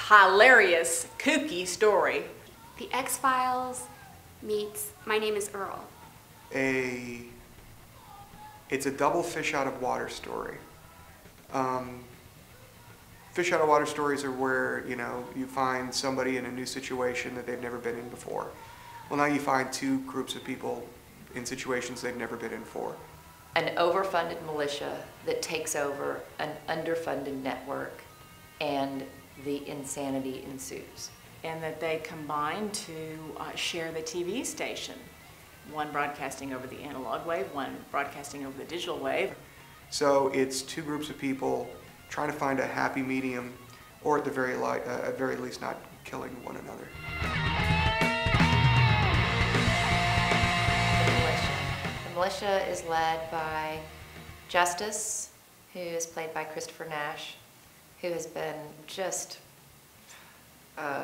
hilarious, kooky story. The X-Files meets My Name is Earl. It's a double fish out of water story. Fish out of water stories are where, you know, you find somebody in a new situation that they've never been in before. Well, now you find two groups of people in situations they've never been in before. An overfunded militia that takes over an underfunded network, and the insanity ensues. And that they combine to share the TV station. One broadcasting over the analog wave, one broadcasting over the digital wave. So it's two groups of people trying to find a happy medium, or at the very least not killing one another. The militia is led by Justice, who is played by Christopher Nash, who has been just a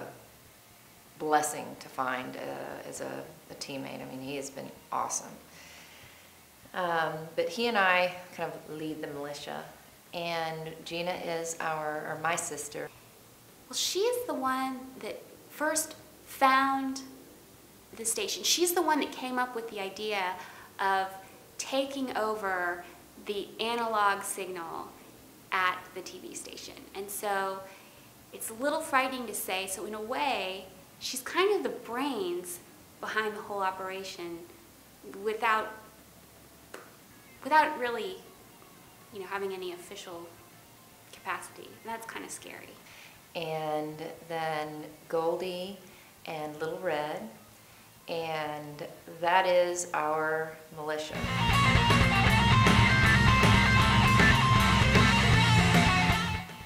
blessing to find as a teammate. I mean, he has been awesome. But he and I kind of lead the militia, and Gina is my sister. Well, she is the one that first found the station. She's the one that came up with the idea of taking over the analog signal at the TV station. And so it's a little frightening to say, so in a way, she's kind of the brains behind the whole operation without really, you know, having any official capacity. That's kind of scary. And then Goldie and Little Red, and that is our militia.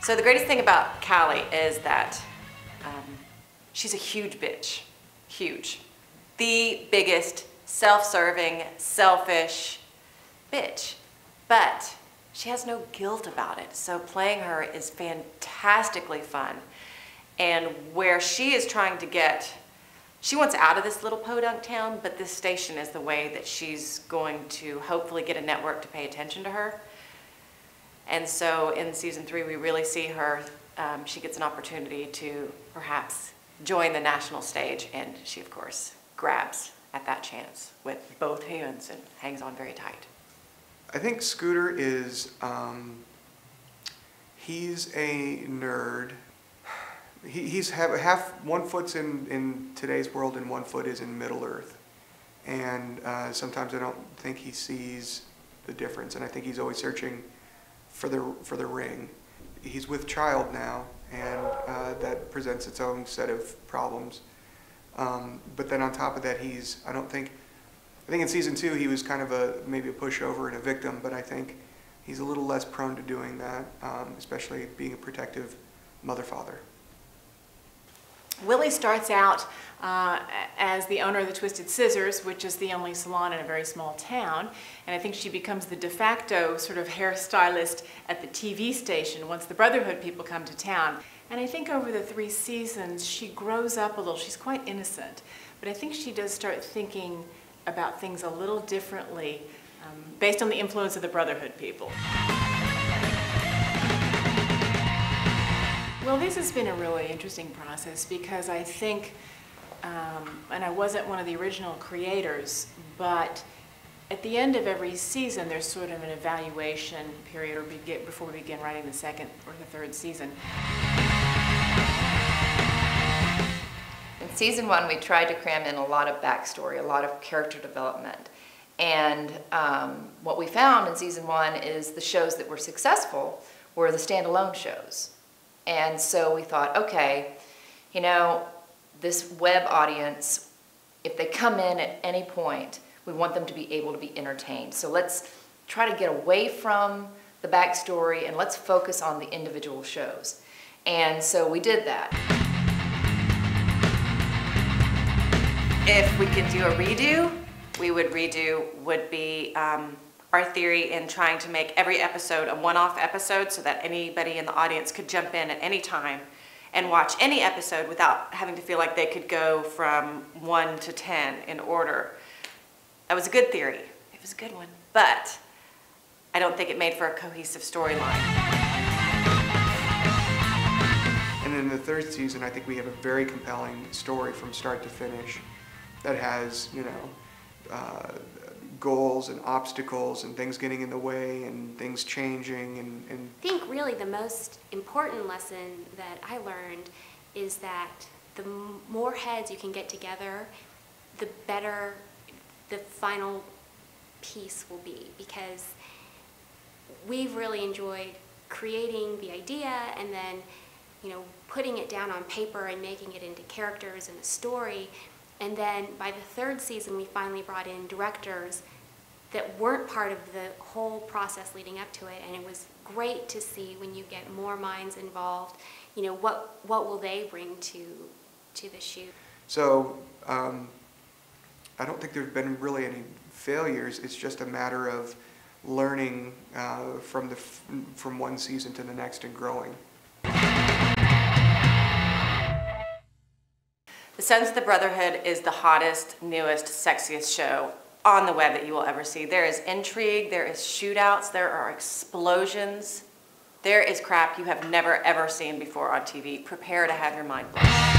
So the greatest thing about Callie is that she's a huge bitch. Huge. The biggest self-serving, selfish bitch. But she has no guilt about it. So playing her is fantastically fun. And where she is trying to get, she wants out of this little podunk town, but this station is the way that she's going to hopefully get a network to pay attention to her. And so in season 3, we really see her, she gets an opportunity to perhaps join the national stage, and she, of course, grabs at that chance with both hands and hangs on very tight. I think Scooter is, he's a nerd. He's one foot's in today's world and one foot is in Middle Earth. And sometimes I don't think he sees the difference, and I think he's always searching for the ring. He's with child now, and that presents its own set of problems. But then on top of that, I think in season 2 he was kind of maybe a pushover and a victim, but I think he's a little less prone to doing that, especially being a protective mother-father. Willie starts out as the owner of the Twisted Scissors, which is the only salon in a very small town, and I think she becomes the de facto sort of hairstylist at the TV station once the Brotherhood people come to town. And I think over the 3 seasons she grows up a little. She's quite innocent, but I think she does start thinking about things a little differently based on the influence of the Brotherhood people. Well, this has been a really interesting process because I think, and I wasn't one of the original creators, but at the end of every season there's sort of an evaluation period before we begin writing the 2nd or the 3rd season. In season 1, we tried to cram in a lot of backstory, a lot of character development. And what we found in season 1 is the shows that were successful were the standalone shows. And so we thought, okay, you know, this web audience, if they come in at any point, we want them to be able to be entertained. So let's try to get away from the backstory and let's focus on the individual shows. And so we did that. If we could do a redo, would be our theory in trying to make every episode a one-off episode so that anybody in the audience could jump in at any time and watch any episode without having to feel like they could go from 1 to 10 in order. That was a good theory. It was a good one. But I don't think it made for a cohesive storyline. And in the third season, I think we have a very compelling story from start to finish that has, you know, goals and obstacles and things getting in the way and things changing and I think really the most important lesson that I learned is that the more heads you can get together, the better the final piece will be, because we've really enjoyed creating the idea and then, you know, putting it down on paper and making it into characters and a story. And then by the third season, we finally brought in directors that weren't part of the whole process leading up to it. And it was great to see when you get more minds involved, you know, what will they bring to the shoot. so I don't think there's been really any failures. It's just a matter of learning from one season to the next and growing. The Sons of the Brotherhood is the hottest, newest, sexiest show on the web that you will ever see. There is intrigue, there is shootouts, there are explosions. There is crap you have never ever seen before on TV. Prepare to have your mind blown.